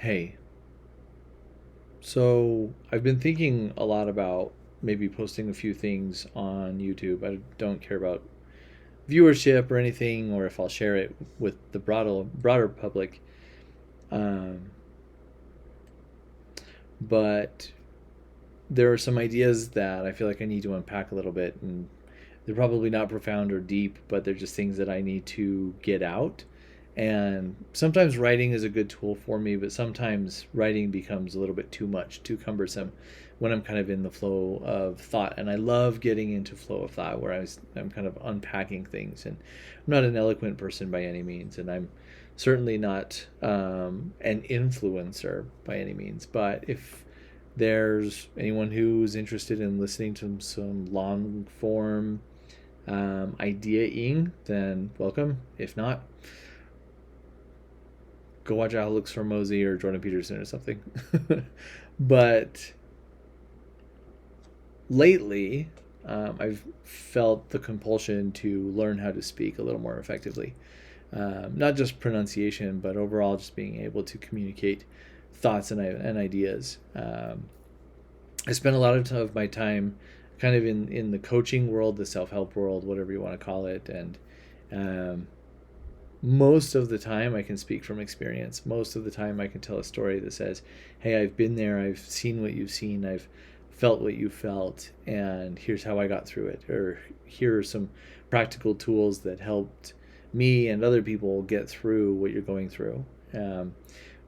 Hey, so I've been thinking a lot about maybe posting a few things on YouTube. I don't care about viewership or anything, or if I'll share it with the broader public. Um, but there are some ideas that I feel like I need to unpack a little bit, and they're probably not profound or deep, but they're just things that I need to get out. And sometimes writing is a good tool for me, but sometimes writing becomes a little bit too much, too cumbersome when I'm kind of in the flow of thought. And I love getting into flow of thought where I'm kind of unpacking things. And I'm not an eloquent person by any means, and I'm certainly not an influencer by any means. But if there's anyone who's interested in listening to some long form ideaing, then welcome. If not, go watch Alex Hormozy or Jordan Peterson or something. But lately, I've felt the compulsion to learn how to speak a little more effectively. Not just pronunciation, but overall just being able to communicate thoughts and ideas. I spent a lot of my time kind of in the coaching world, the self help world, whatever you want to call it, and um, most of the time I can speak from experience. Most of the time I can tell a story that says, hey, I've been there, I've seen what you've seen, I've felt what you felt, and here's how I got through it. Or here are some practical tools that helped me and other people get through what you're going through.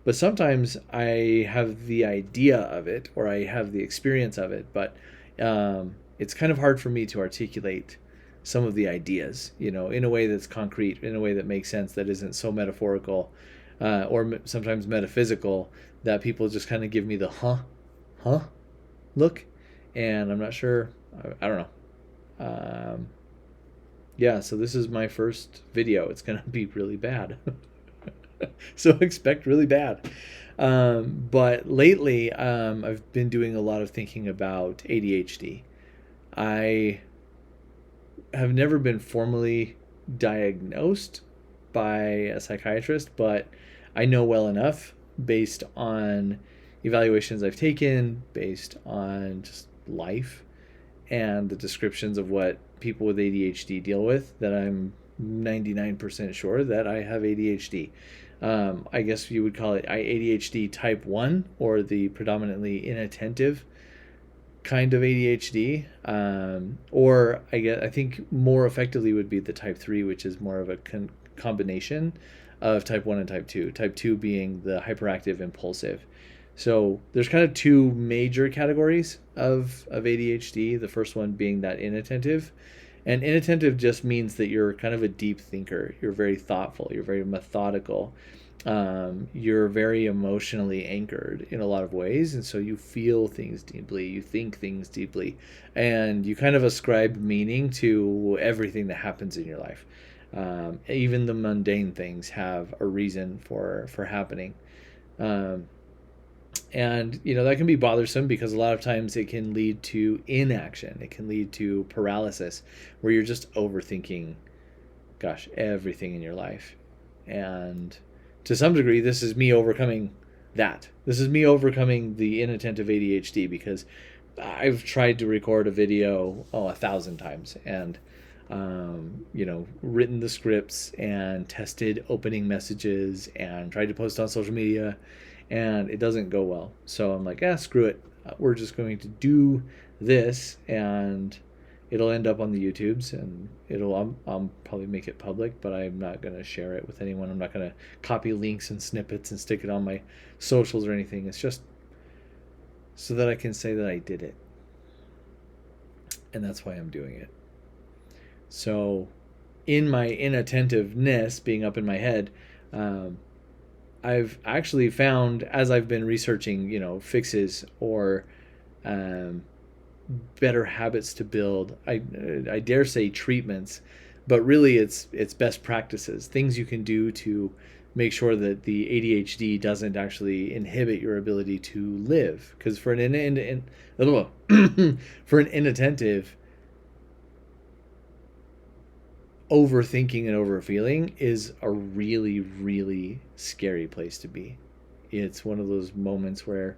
But sometimes I have the idea of it or I have the experience of it, but it's kind of hard for me to articulate some of the ideas, in a way that's concrete, in a way that makes sense, that isn't so metaphorical or sometimes metaphysical that people just kind of give me the huh look, and I'm not sure. I don't know. Yeah, so this is my first video. It's gonna be really bad. So expect really bad. But lately, I've been doing a lot of thinking about ADHD. I have never been formally diagnosed by a psychiatrist, but I know well enough based on evaluations I've taken, based on just life and the descriptions of what people with ADHD deal with, that I'm 99% sure that I have ADHD. I guess you would call it ADHD type 1, or the predominantly inattentive kind of ADHD, or I think more effectively would be the type 3, which is more of a combination of type 1 and type 2. Type 2 being the hyperactive impulsive. So there's kind of two major categories of ADHD. The first one being that inattentive. And inattentive just means that you're kind of a deep thinker. You're very thoughtful. You're very methodical. You're very emotionally anchored in a lot of ways. And so you feel things deeply. You think things deeply. And you kind of ascribe meaning to everything that happens in your life. Even the mundane things have a reason for happening. Um, and that can be bothersome because a lot of times it can lead to inaction. It can lead to paralysis, where you're just overthinking, gosh, everything in your life. And to some degree, this is me overcoming that. This is me overcoming the inattentive ADHD, because I've tried to record a video 1,000 times, and written the scripts and tested opening messages and tried to post on social media, and it doesn't go well. So I'm like, screw it. We're just going to do this, and it'll end up on the YouTubes, and I'll probably make it public, but I'm not going to share it with anyone. I'm not going to copy links and snippets and stick it on my socials or anything. It's just so that I can say that I did it. And that's why I'm doing it. So in my inattentiveness being up in my head, I've actually found, as I've been researching, fixes or um, better habits to build. I dare say treatments, but really it's best practices, things you can do to make sure that the ADHD doesn't actually inhibit your ability to live. Because for for an inattentive, overthinking and overfeeling is a really, really scary place to be. It's one of those moments where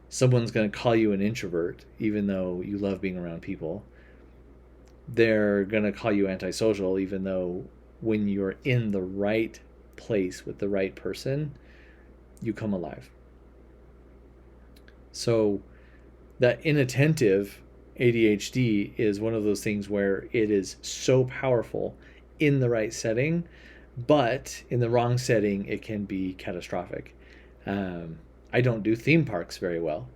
someone's going to call you an introvert, even though you love being around people. They're going to call you antisocial, even though when you're in the right place with the right person, you come alive. So that inattentive ADHD is one of those things where it is so powerful in the right setting, but in the wrong setting, it can be catastrophic. I don't do theme parks very well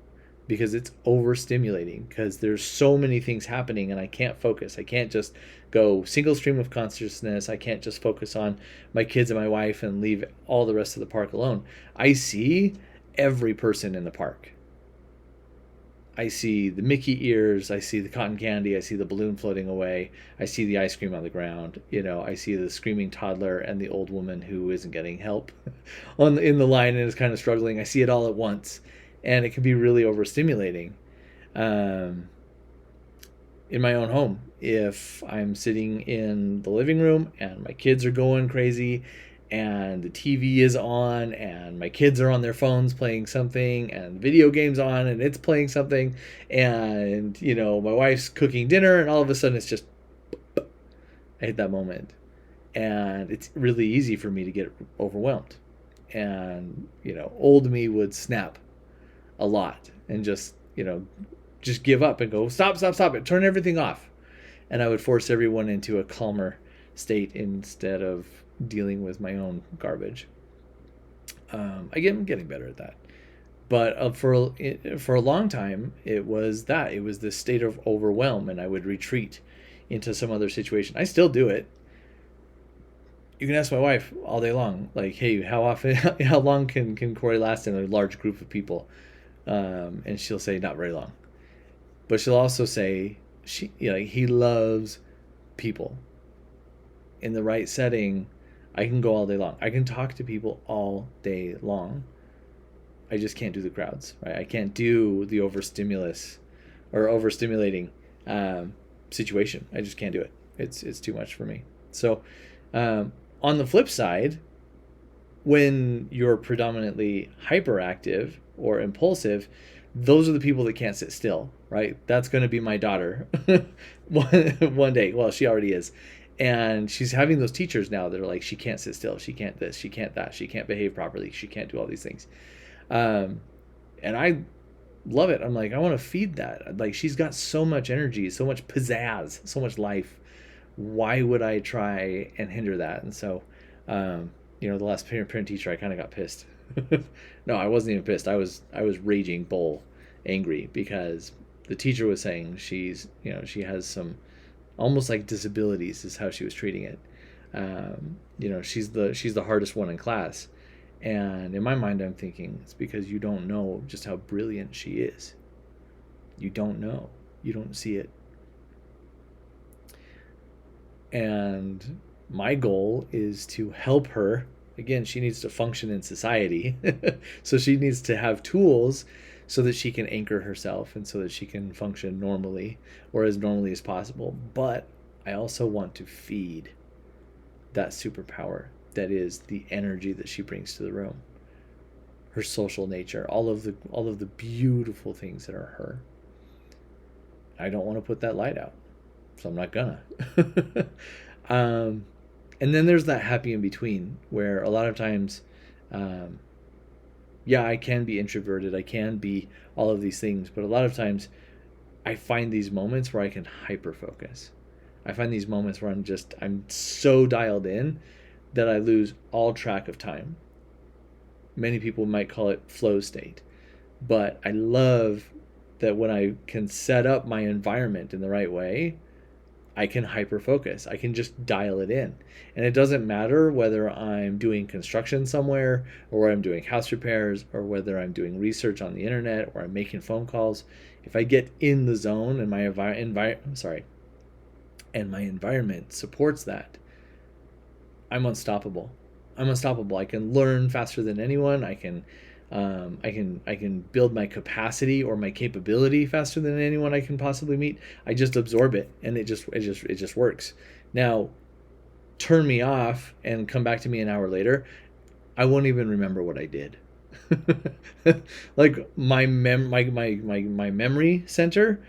because it's overstimulating, because there's so many things happening and I can't focus. I can't just go single stream of consciousness. I can't just focus on my kids and my wife and leave all the rest of the park alone. I see every person in the park. I see the Mickey ears, I see the cotton candy, I see the balloon floating away, I see the ice cream on the ground, I see the screaming toddler and the old woman who isn't getting help in the line and is kind of struggling. I see it all at once, and it can be really overstimulating. In my own home, if I'm sitting in the living room and my kids are going crazy and the TV is on and my kids are on their phones playing something and the video game's on and it's playing something, and my wife's cooking dinner, and all of a sudden it's just, I hit that moment, and it's really easy for me to get overwhelmed. And old me would snap a lot and just give up and go, stop it, turn everything off. And I would force everyone into a calmer state instead of dealing with my own garbage. I'm getting better at that, but for a long time it was this state of overwhelm, and I would retreat into some other situation. I still do it. You can ask my wife all day long, like, hey, how long can Corey last in a large group of people? And she'll say not very long, but she'll also say he loves people. In the right setting, I can go all day long. I can talk to people all day long. I just can't do the crowds, right? I can't do the overstimulating situation. I just can't do it. It's too much for me. So on the flip side, when you're predominantly hyperactive or impulsive, those are the people that can't sit still, right? That's going to be my daughter one day. Well, she already is. And she's having those teachers now that are like, she can't sit still, she can't this, she can't that, she can't behave properly, she can't do all these things. And I love it. I'm like, I want to feed that. Like, she's got so much energy, so much pizzazz, so much life. Why would I try and hinder that? And so, the last parent teacher, I kind of got pissed. No, I wasn't even pissed. I was raging bull angry, because the teacher was saying she has some almost like disabilities is how she was treating it. She's the hardest one in class. And in my mind, I'm thinking, it's because you don't know just how brilliant she is. You don't know. You don't see it. And my goal is to help her. Again, she needs to function in society. So she needs to have tools so that she can anchor herself and so that she can function normally, or as normally as possible. But I also want to feed that superpower that is the energy that she brings to the room, her social nature, all of the beautiful things that are her. I don't want to put that light out, so I'm not gonna. And then there's that happy in between, where a lot of times, I can be introverted, I can be all of these things, but a lot of times I find these moments where I can hyper focus. I find these moments where I'm so dialed in that I lose all track of time. Many people might call it flow state, but I love that when I can set up my environment in the right way, I can hyper focus. I can just dial it in. And it doesn't matter whether I'm doing construction somewhere, or I'm doing house repairs, or whether I'm doing research on the internet, or I'm making phone calls. If I get in the zone and my environment supports that, I'm unstoppable. I can learn faster than anyone. I can build my capacity or my capability faster than anyone I can possibly meet. I just absorb it, and it just works. Now, turn me off and come back to me an hour later, I won't even remember what I did. Like my memory center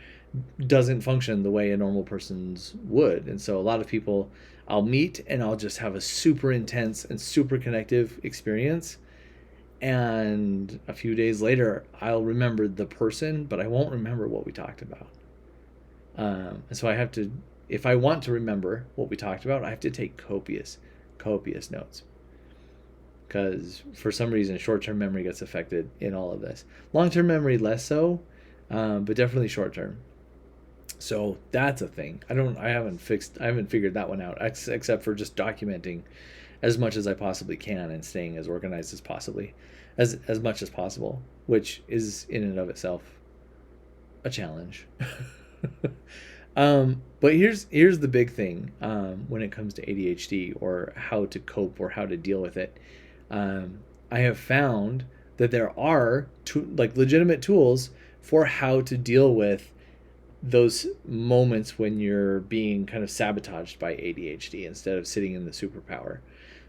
doesn't function the way a normal person's would. And so a lot of people I'll meet and I'll just have a super intense and super connective experience. And a few days later, I'll remember the person, but I won't remember what we talked about. And so I have to, if I want to remember what we talked about, I have to take copious notes. Because for some reason, short term memory gets affected in all of this. Long term memory, less so, but definitely short term. So that's a thing. I haven't figured that one out, except for just documenting as much as I possibly can and staying as organized as possibly, as much as possible, which is in and of itself a challenge. But here's the big thing when it comes to ADHD or how to cope or how to deal with it. I have found that there are like legitimate tools for how to deal with those moments when you're being kind of sabotaged by ADHD instead of sitting in the superpower.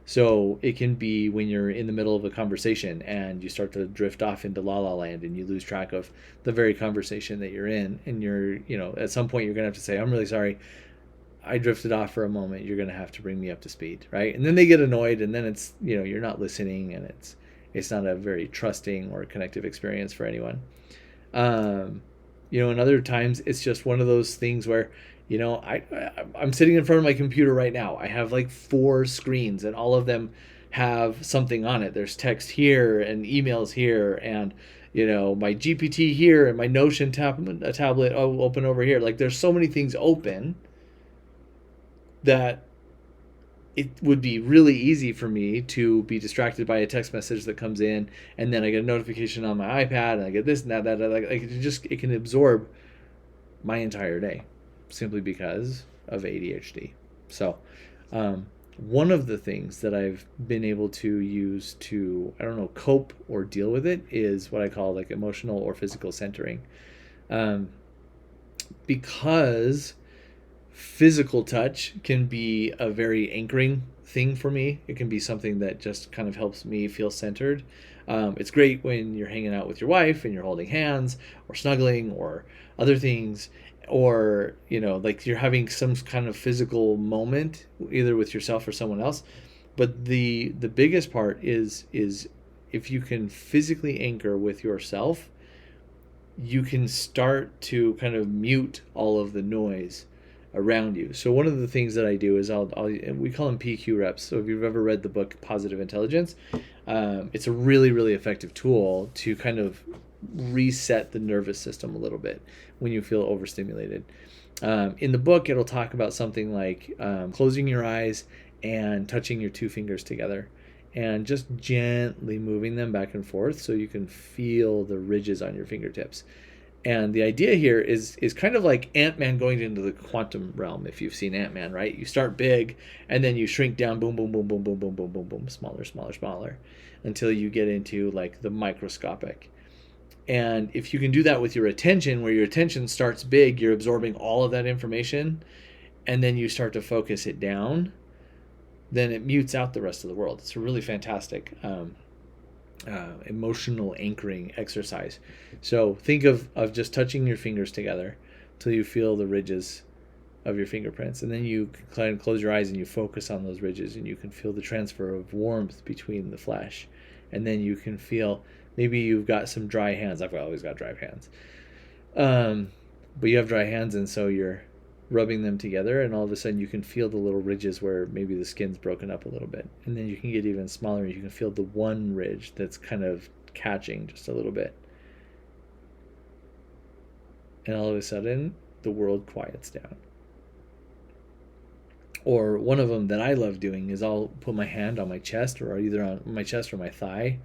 So it can be when you're in the middle of a conversation and you start to drift off into la la land and you lose track of the very conversation that you're in. And at some point you're going to have to say, I'm really sorry. I drifted off for a moment. You're going to have to bring me up to speed. Right. And then they get annoyed and then it's, you're not listening and it's not a very trusting or connective experience for anyone. And other times it's just one of those things where, I'm sitting in front of my computer right now. I have like 4 screens and all of them have something on it. There's text here and emails here and, my GPT here and my Notion tablet open over here. Like there's so many things open that it would be really easy for me to be distracted by a text message that comes in, and then I get a notification on my iPad, and I get this and that. Like it can absorb my entire day, simply because of ADHD. So, one of the things that I've been able to use to cope or deal with it is what I call like emotional or physical centering, because physical touch can be a very anchoring thing for me. It can be something that just kind of helps me feel centered. It's great when you're hanging out with your wife and you're holding hands or snuggling or other things, or like you're having some kind of physical moment either with yourself or someone else. But the biggest part is if you can physically anchor with yourself, you can start to kind of mute all of the noise around you. So one of the things that I do is we call them PQ reps. So if you've ever read the book Positive Intelligence, it's a really, really effective tool to kind of reset the nervous system a little bit when you feel overstimulated. In the book, it'll talk about something like closing your eyes and touching your 2 fingers together and just gently moving them back and forth so you can feel the ridges on your fingertips. And the idea here is kind of like Ant-Man going into the quantum realm. If you've seen Ant-Man, right? You start big and then you shrink down, boom, boom, boom, boom, boom, boom, boom, boom, boom, smaller, smaller, smaller, until you get into like the microscopic. And if you can do that with your attention, where your attention starts big, you're absorbing all of that information, and then you start to focus it down, then it mutes out the rest of the world. It's a really fantastic emotional anchoring exercise. So think of just touching your fingers together till you feel the ridges of your fingerprints, and then you can close your eyes and you focus on those ridges, and you can feel the transfer of warmth between the flesh, and then you can feel maybe you've got some dry hands. I've always got dry hands, but you have dry hands, and so you're rubbing them together, and all of a sudden you can feel the little ridges where maybe the skin's broken up a little bit, and then you can get even smaller and you can feel the one ridge that's kind of catching just a little bit, and all of a sudden the world quiets down. Or one of them that I love doing is I'll put my hand on my chest, or either on my chest or my thigh,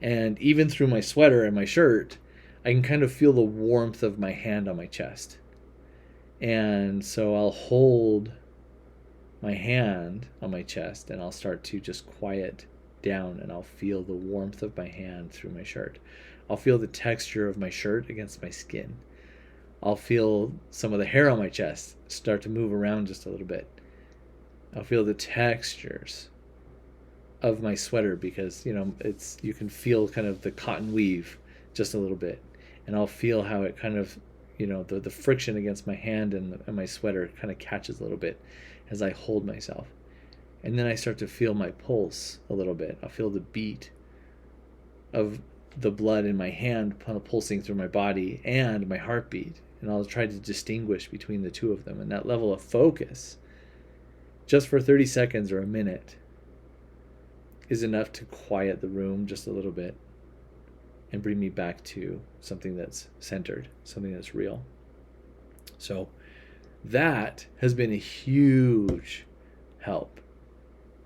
and even through my sweater and my shirt I can kind of feel the warmth of my hand on my chest. And so I'll hold my hand on my chest and I'll start to just quiet down, and I'll feel the warmth of my hand through my shirt. I'll feel the texture of my shirt against my skin. I'll feel some of the hair on my chest start to move around just a little bit. I'll feel the textures of my sweater because it's you can feel kind of the cotton weave just a little bit, and I'll feel how it kind of the friction against my hand and my sweater kind of catches a little bit as I hold myself, and then I start to feel my pulse a little bit. I'll feel the beat of the blood in my hand pulsing through my body and my heartbeat, and I'll try to distinguish between the two of them, and that level of focus just for 30 seconds or a minute is enough to quiet the room just a little bit and bring me back to something that's centered, something that's real. So that has been a huge help,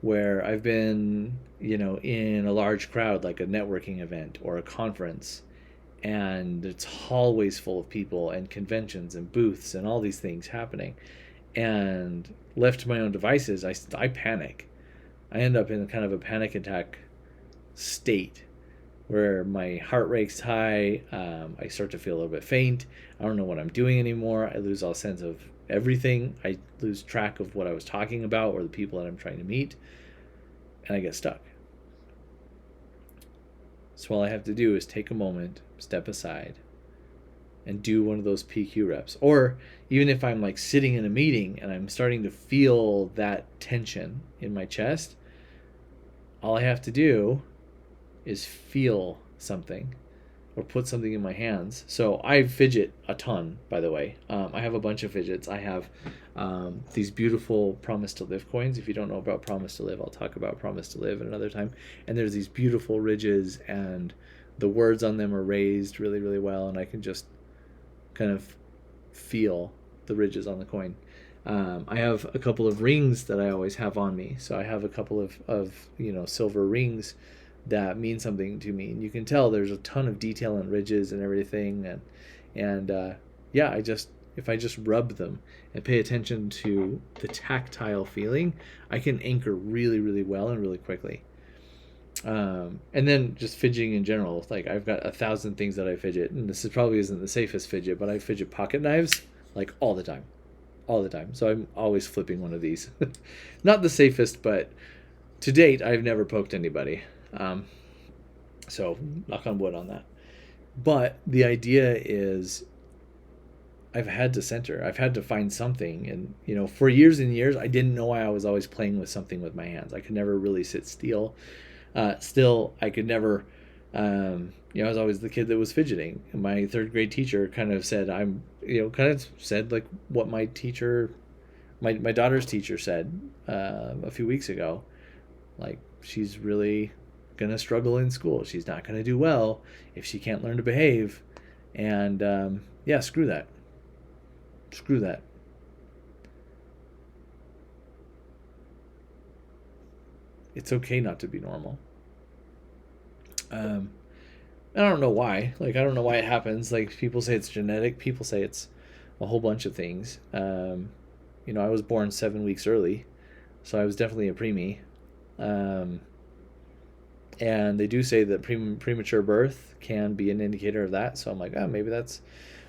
where I've been, in a large crowd, like a networking event or a conference, and it's hallways full of people and conventions and booths and all these things happening. And left to my own devices, I panic. I end up in kind of a panic attack state where my heart rate's high. I start to feel a little bit faint. I don't know what I'm doing anymore. I lose all sense of everything. I lose track of what I was talking about or the people that I'm trying to meet, and I get stuck. So all I have to do is take a moment, step aside, and do one of those PQ reps. Or even if I'm like sitting in a meeting and I'm starting to feel that tension in my chest, all I have to do is feel something or put something in my hands. So I fidget a ton, by the way. I have a bunch of fidgets. I have these beautiful Promise to Live coins. If you don't know about Promise to Live, I'll talk about Promise to Live another time. And there's these beautiful ridges, and the words on them are raised really, really well, and I can just kind of feel the ridges on the coin. I have a couple of rings that I always have on me. So I have a couple of silver rings that mean something to me, and you can tell there's a ton of detail and ridges and everything, and yeah, if I just rub them and pay attention to the tactile feeling, I can anchor really, really well and really quickly. And then just fidgeting in general, like I've got 1,000 things that I fidget, and this probably isn't the safest fidget, but I fidget pocket knives like all the time. So I'm always flipping one of these. Not the safest, but to date I've never poked anybody. So knock on wood on that. But the idea is I've had to center. I've had to find something. And, for years and years, I didn't know why I was always playing with something with my hands. I could never really sit still. I could never, I was always the kid that was fidgeting. And my third grade teacher kind of said, like what my daughter's teacher said a few weeks ago. Like, she's really going to struggle in school. She's not going to do well if she can't learn to behave. And screw that. It's okay not to be normal. I don't know why. Like, I don't know why it happens. Like, people say it's genetic. People say it's a whole bunch of things. I was born 7 weeks early, so I was definitely a preemie. And they do say that premature birth can be an indicator of that. So I'm like, maybe that's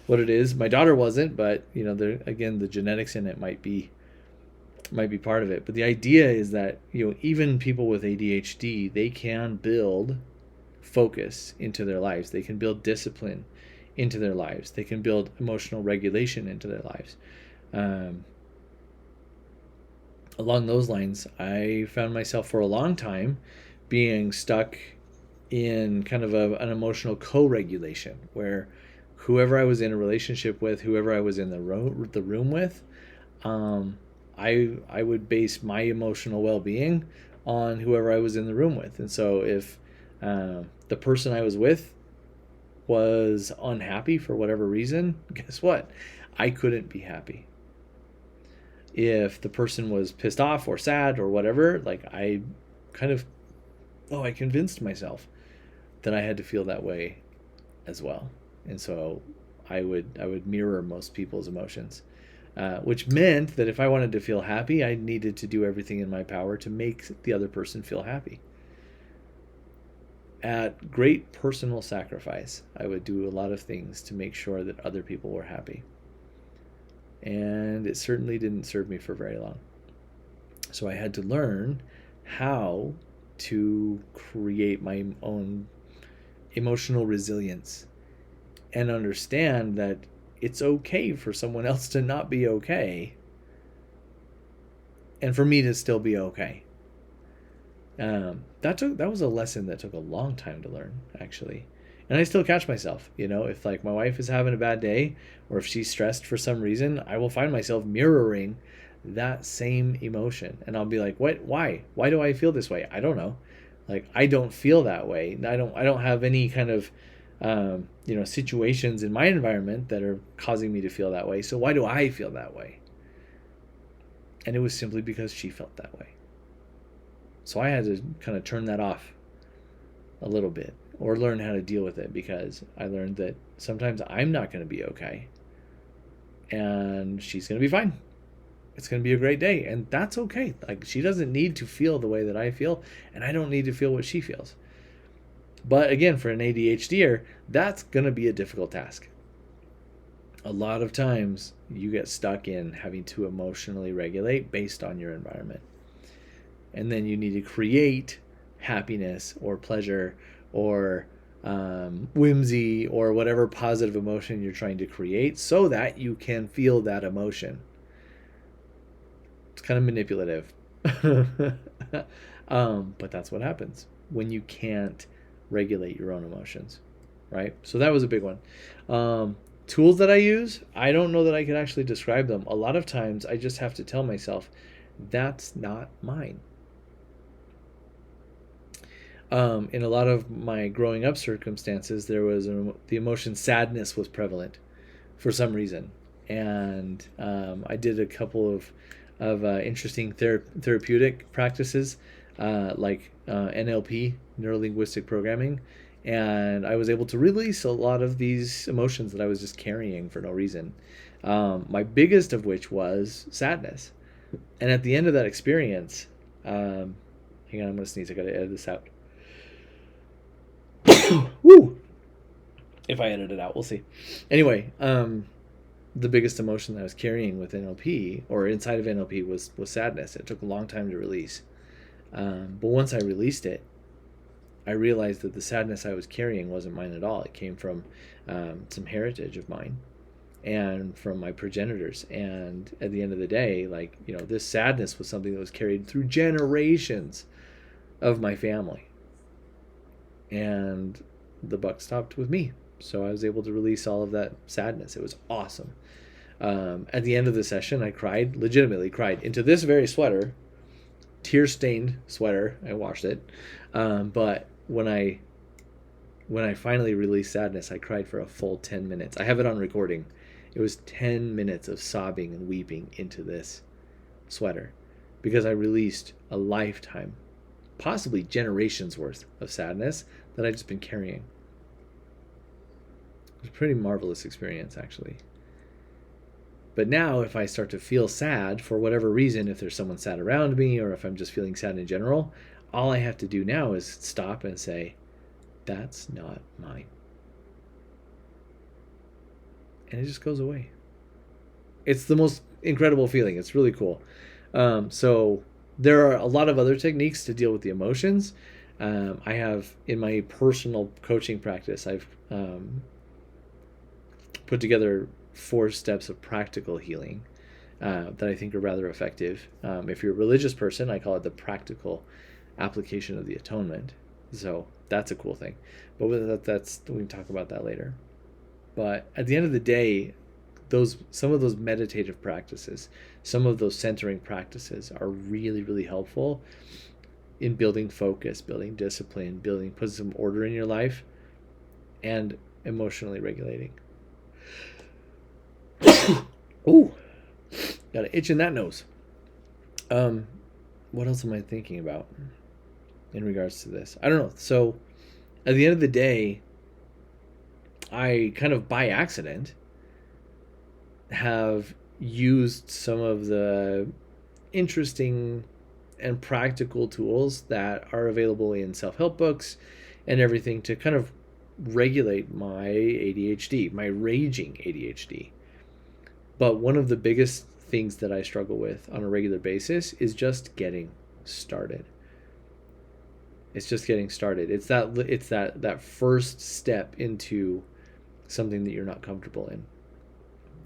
what it is. My daughter wasn't, but again, the genetics in it might be part of it. But the idea is that even people with ADHD, they can build focus into their lives. They can build discipline into their lives. They can build emotional regulation into their lives. Along those lines, I found myself for a long time being stuck in kind of an emotional co-regulation, where whoever I was in a relationship with, whoever I was in the room with, I would base my emotional well-being on whoever I was in the room with. And so if the person I was with was unhappy for whatever reason, guess what? I couldn't be happy. If the person was pissed off or sad or whatever, like I convinced myself that I had to feel that way as well. And so I would mirror most people's emotions, which meant that if I wanted to feel happy, I needed to do everything in my power to make the other person feel happy. At great personal sacrifice, I would do a lot of things to make sure that other people were happy. And it certainly didn't serve me for very long. So I had to learn how to create my own emotional resilience and understand that it's okay for someone else to not be okay and for me to still be okay. That was a lesson that took a long time to learn, actually. And I still catch myself, if like my wife is having a bad day or if she's stressed for some reason, I will find myself mirroring that same emotion, and I'll be like, "What? Why do I feel this way? I don't know. Like I don't feel that way. I don't have any kind of situations in my environment that are causing me to feel that way. So why do I feel that way?" And it was simply because she felt that way. So I had to kind of turn that off a little bit or learn how to deal with it, because I learned that sometimes I'm not going to be okay and she's going to be fine. It's going to be a great day, and that's okay. Like, she doesn't need to feel the way that I feel, and I don't need to feel what she feels. But again, for an ADHDer, that's going to be a difficult task. A lot of times you get stuck in having to emotionally regulate based on your environment. And then you need to create happiness or pleasure or whimsy or whatever positive emotion you're trying to create so that you can feel that emotion. It's kind of manipulative. But that's what happens when you can't regulate your own emotions, right? So that was a big one. Tools that I use, I don't know that I can actually describe them. A lot of times I just have to tell myself, that's not mine. In a lot of my growing up circumstances, there was the emotion sadness was prevalent for some reason, and I did a couple of interesting therapeutic practices, like NLP, neuro linguistic programming, and I was able to release a lot of these emotions that I was just carrying for no reason. My biggest of which was sadness, and at the end of that experience, hang on, I'm gonna sneeze. I gotta edit this out. Woo! If I edit it out, we'll see. Anyway, the biggest emotion that I was carrying with NLP or inside of NLP was sadness. It took a long time to release. But once I released it, I realized that the sadness I was carrying wasn't mine at all. It came from some heritage of mine and from my progenitors. And at the end of the day, this sadness was something that was carried through generations of my family. And the buck stopped with me. So I was able to release all of that sadness. It was awesome. At the end of the session, I cried, legitimately cried, into this very sweater, tear-stained sweater. I washed it. But when I finally released sadness, I cried for a full 10 minutes. I have it on recording. It was 10 minutes of sobbing and weeping into this sweater because I released a lifetime, possibly generations worth of sadness that I'd just been carrying. It was a pretty marvelous experience, actually. But now if I start to feel sad for whatever reason, if there's someone sad around me or if I'm just feeling sad in general, all I have to do now is stop and say, that's not mine. And it just goes away. It's the most incredible feeling. It's really cool. So there are a lot of other techniques to deal with the emotions. I have, in my personal coaching practice, I've put together 4 steps of practical healing that I think are rather effective. If you're a religious person, I call it the practical application of the atonement. So that's a cool thing. But we can talk about that later. But at the end of the day, some of those meditative practices, some of those centering practices are really, really helpful in building focus, building discipline, putting some order in your life, and emotionally regulating. Ooh, got an itch in that nose. What else am I thinking about in regards to this? I don't know. So at the end of the day, I kind of by accident have used some of the interesting and practical tools that are available in self-help books and everything to kind of regulate my ADHD, my raging ADHD. But one of the biggest things that I struggle with on a regular basis is just getting started. It's just getting started. It's that first step into something that you're not comfortable in.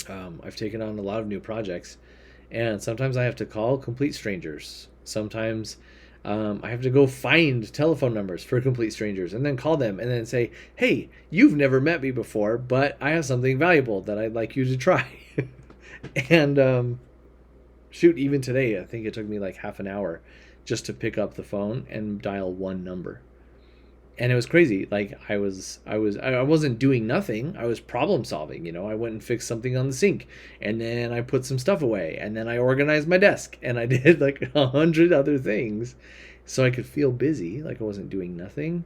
I've taken on a lot of new projects, and sometimes I have to call complete strangers. Sometimes I have to go find telephone numbers for complete strangers and then call them and then say, "Hey, you've never met me before, but I have something valuable that I'd like you to try." And shoot, even today, I think it took me like half an hour just to pick up the phone and dial one number. And it was crazy. Like I wasn't doing nothing. I was problem solving. I went and fixed something on the sink, and then I put some stuff away, and then I organized my desk, and I did like 100 other things, so I could feel busy, like I wasn't doing nothing,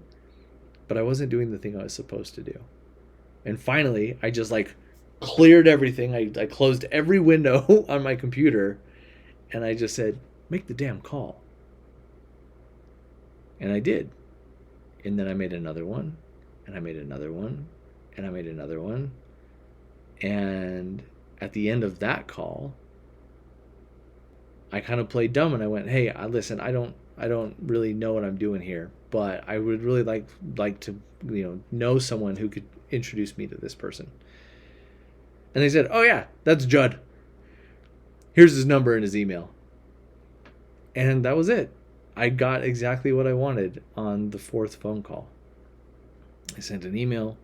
but I wasn't doing the thing I was supposed to do. And finally, I just like cleared everything. I closed every window on my computer, and I just said, "Make the damn call," and I did. And then I made another one, and I made another one, and I made another one. And at the end of that call, I kind of played dumb and I went, "Hey, listen, I don't really know what I'm doing here, but I would really like to know someone who could introduce me to this person." And they said, "Oh yeah, that's Judd. Here's his number and his email." And that was it. I got exactly what I wanted on the fourth phone call. I sent an email.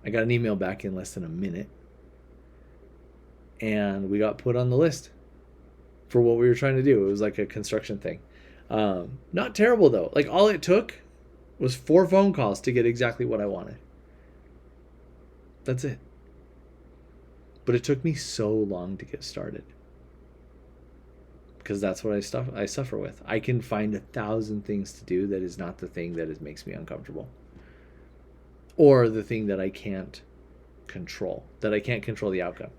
I got an email back in less than a minute. And we got put on the list for what we were trying to do. It was like a construction thing. Not terrible though. Like all it took was 4 phone calls to get exactly what I wanted. That's it. But it took me so long to get started. Because that's what I suffer with. I can find 1,000 things to do that is not the thing that makes me uncomfortable, or the thing that I can't control. That I can't control the outcome.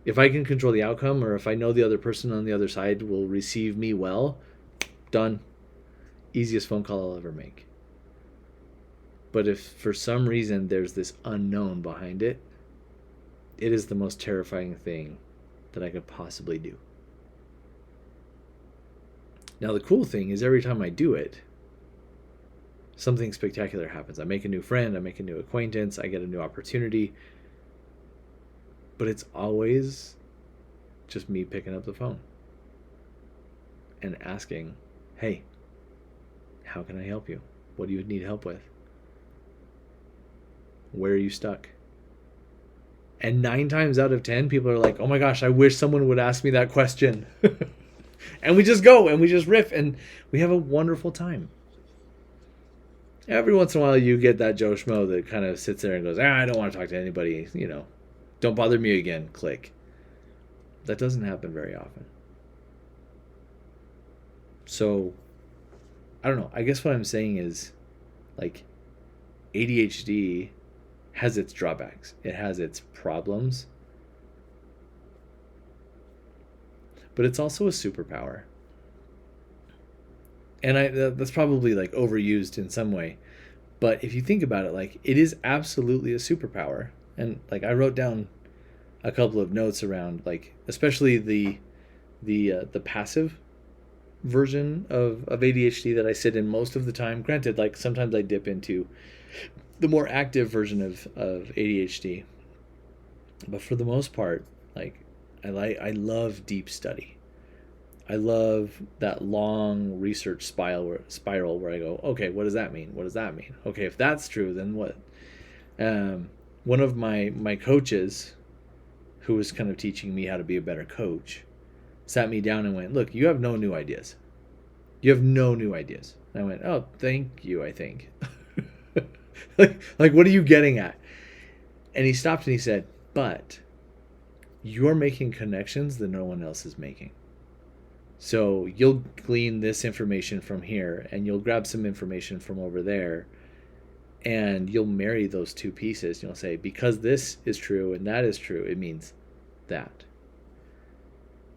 If I can control the outcome, or if I know the other person on the other side will receive me well, done. Easiest phone call I'll ever make. But if for some reason there's this unknown behind it, it is the most terrifying thing that I could possibly do. Now, the cool thing is every time I do it, something spectacular happens. I make a new friend, I make a new acquaintance, I get a new opportunity. But it's always just me picking up the phone and asking, "Hey, how can I help you? What do you need help with? Where are you stuck?" And 9 times out of 10, people are like, "Oh my gosh, I wish someone would ask me that question." And we just go and we just riff and we have a wonderful time. Every once in a while you get that Joe Schmo that kind of sits there and goes, "I don't want to talk to anybody, don't bother me again," click. That doesn't happen very often. So, I don't know. I guess what I'm saying is, like, ADHD has its drawbacks. It has its problems. But it's also a superpower. And that's probably like overused in some way. But if you think about it, like, it is absolutely a superpower. And like I wrote down a couple of notes around, like, especially the passive version of ADHD that I sit in most of the time. Granted, like sometimes I dip into the more active version of ADHD. But for the most part, like, I love deep study. I love that long research spiral where I go, okay, what does that mean? What does that mean? Okay, if that's true, then what? One of my coaches, who was kind of teaching me how to be a better coach, sat me down and went, "Look, you have no new ideas. You have no new ideas." And I went, "Oh, thank you, I think." like, what are you getting at? And he stopped and he said, "But you're making connections that no one else is making. So you'll glean this information from here, and you'll grab some information from over there, and you'll marry those two pieces. You'll say, because this is true and that is true, it means that."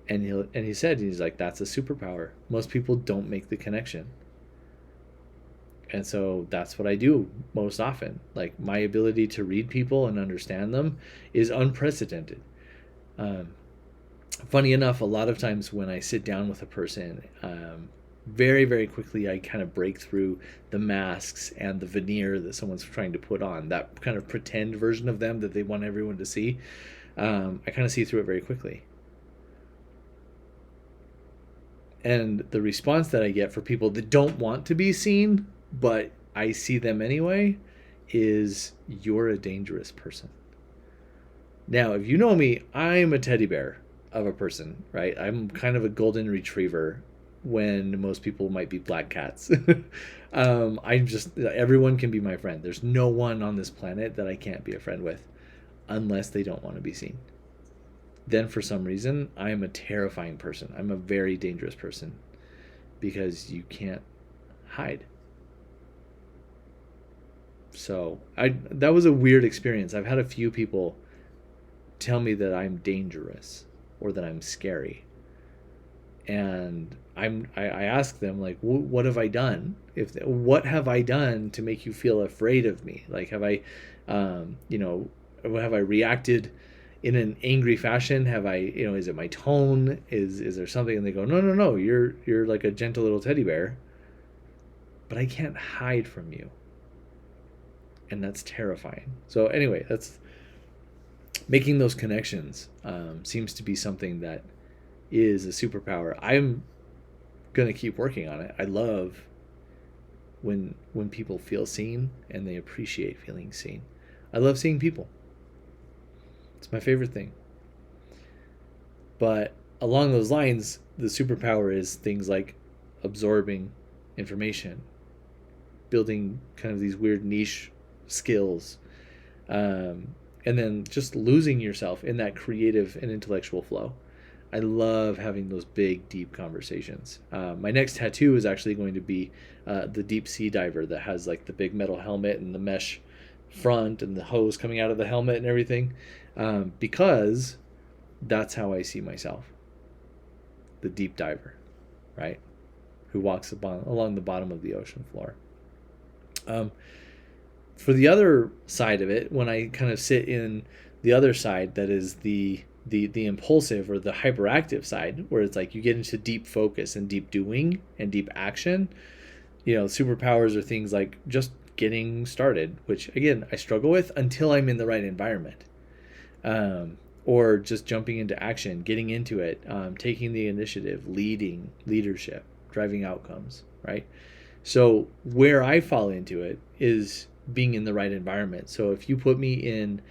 And he's like, "That's a superpower. Most people don't make the connection." And so that's what I do most often. Like, my ability to read people and understand them is unprecedented. Funny enough, a lot of times when I sit down with a person, Very, very quickly, I kind of break through the masks and the veneer that someone's trying to put on, that kind of pretend version of them that they want everyone to see. I kind of see through it very quickly. And the response that I get for people that don't want to be seen, but I see them anyway, is you're a dangerous person. Now, if you know me, I'm a teddy bear of a person, right? I'm kind of a golden retriever when most people might be black cats. I'm just, everyone can be my friend. There's no one on this planet that I can't be a friend with unless they don't want to be seen. Then for some reason, I'm a terrifying person. I'm a very dangerous person because you can't hide. So that was a weird experience. I've had a few people tell me that I'm dangerous or that I'm scary. And I ask them, like, what have I done? What have I done to make you feel afraid of me? Like, have I, have I reacted in an angry fashion? Have I, is it my tone? Is there something? And they go, no, no, no, you're like a gentle little teddy bear, but I can't hide from you, and that's terrifying. So anyway, that's making those connections. Seems to be something that is a superpower. I'm gonna keep working on it. I love when people feel seen and they appreciate feeling seen. I love seeing people. It's my favorite thing. But along those lines, the superpower is things like absorbing information, building kind of these weird niche skills, and then just losing yourself in that creative and intellectual flow. I love having those big, deep conversations. My next tattoo is actually going to be the deep sea diver that has like the big metal helmet and the mesh front and the hose coming out of the helmet and everything, because that's how I see myself. The deep diver, right? Who walks along the bottom of the ocean floor. For the other side of it, when I kind of sit in the other side, that is the impulsive or the hyperactive side, where it's like you get into deep focus and deep doing and deep action. Superpowers are things like just getting started, which again I struggle with until I'm in the right environment, or just jumping into action, getting into it, taking the initiative, leadership, driving outcomes, right? So where I fall into it is being in the right environment. So if you put me in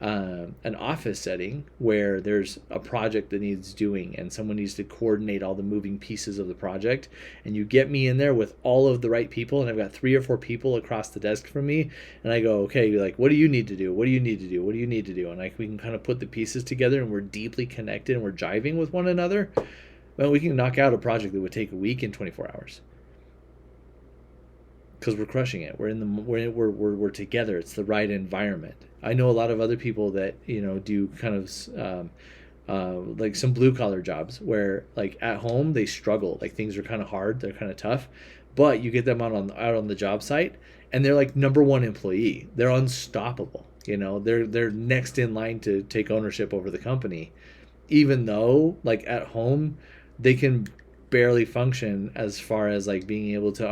an office setting where there's a project that needs doing and someone needs to coordinate all the moving pieces of the project, and you get me in there with all of the right people, and I've got 3 or 4 people across the desk from me, and I go, okay, like, what do you need to do? What do you need to do? What do you need to do? And we can kind of put the pieces together, and we're deeply connected, and we're jiving with one another. Well, we can knock out a project that would take a week in 24 hours. Because we're crushing it. We're together. It's the right environment. I know a lot of other people that do kind of like some blue collar jobs where like at home they struggle. Like things are kind of hard. They're kind of tough, but you get them out on the job site and they're like number one employee. They're unstoppable. They're next in line to take ownership over the company, even though like at home they can barely function as far as like being able to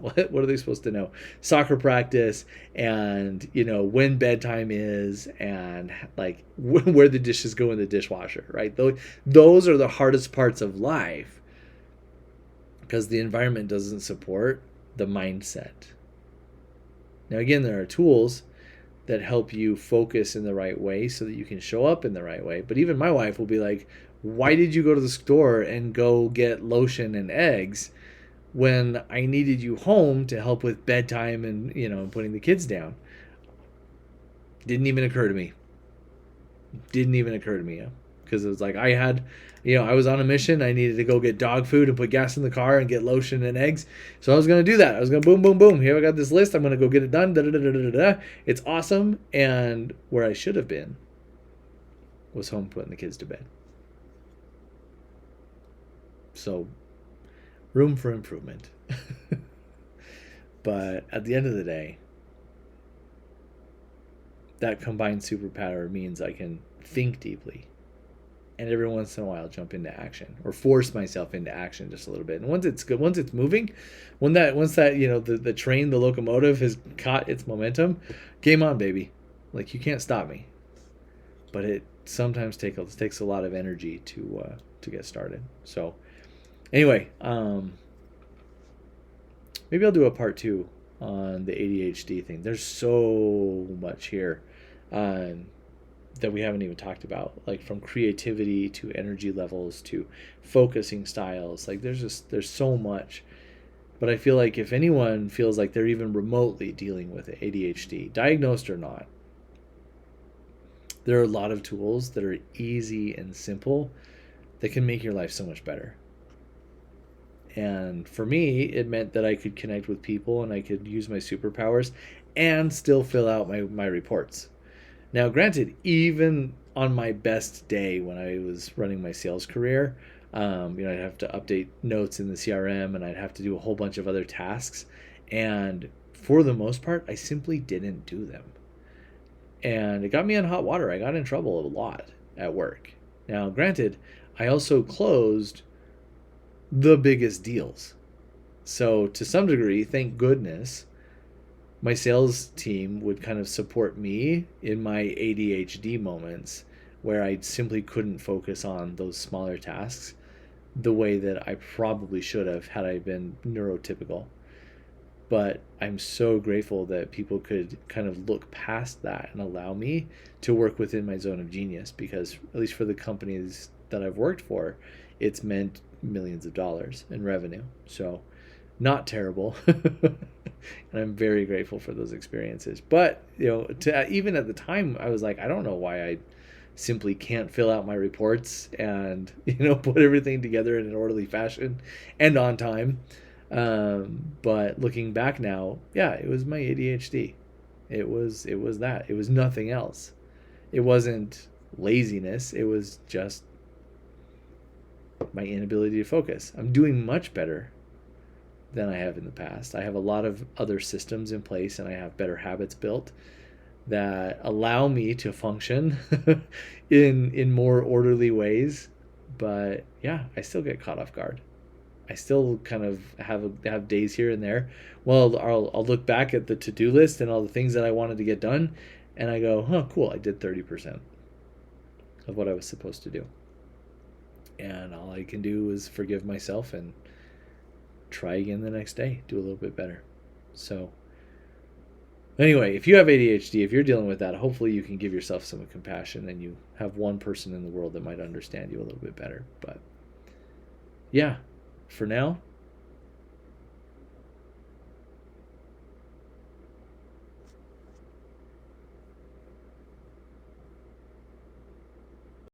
what are they supposed to know? Soccer practice, and when bedtime is, and like where the dishes go in the dishwasher, right? Those are the hardest parts of life because the environment doesn't support the mindset. Now again, there are tools that help you focus in the right way so that you can show up in the right way. But even my wife will be like, why did you go to the store and go get lotion and eggs when I needed you home to help with bedtime and, putting the kids down? Didn't even occur to me. Because it was like I was on a mission. I needed to go get dog food and put gas in the car and get lotion and eggs. So I was going to do that. I was going to boom, boom, boom. Here I got this list. I'm going to go get it done. Da, da, da, da, da, da. It's awesome. And where I should have been was home putting the kids to bed. So, room for improvement. But at the end of the day, that combined superpower means I can think deeply. and every once in a while jump into action or force myself into action just a little bit. And once it's good, once it's moving, once that the train, the locomotive has caught its momentum, game on, baby. Like, you can't stop me. But it sometimes takes a lot of energy to get started. So anyway, maybe I'll do a part 2 on the ADHD thing. There's so much here that we haven't even talked about, like from creativity to energy levels to focusing styles. Like, there's so much. But I feel like if anyone feels like they're even remotely dealing with ADHD, diagnosed or not, there are a lot of tools that are easy and simple that can make your life so much better. And for me, it meant that I could connect with people and I could use my superpowers and still fill out my reports. Now, granted, even on my best day when I was running my sales career, I'd have to update notes in the CRM and I'd have to do a whole bunch of other tasks. And for the most part, I simply didn't do them. And it got me in hot water. I got in trouble a lot at work. Now, granted, I also closed the biggest deals. So to some degree, thank goodness, my sales team would kind of support me in my ADHD moments where I simply couldn't focus on those smaller tasks the way that I probably should have had I been neurotypical. But I'm so grateful that people could kind of look past that and allow me to work within my zone of genius, because at least for the companies that I've worked for, it's meant millions of dollars in revenue. So not terrible. And I'm very grateful for those experiences. But, even at the time, I was like, I don't know why I simply can't fill out my reports and, put everything together in an orderly fashion and on time. But looking back now, yeah, it was my ADHD. It was that. It was nothing else. It wasn't laziness. It was just my inability to focus. I'm doing much better than I have in the past. I have a lot of other systems in place and I have better habits built that allow me to function in more orderly ways. But yeah, I still get caught off guard. I still kind of have days here and there. Well, I'll look back at the to-do list and all the things that I wanted to get done, and I go, "Huh, cool! I did 30% of what I was supposed to do." And all I can do is forgive myself and try again the next day, do a little bit better. So anyway, if you have ADHD, if you're dealing with that, hopefully you can give yourself some compassion and you have one person in the world that might understand you a little bit better. But yeah, for now,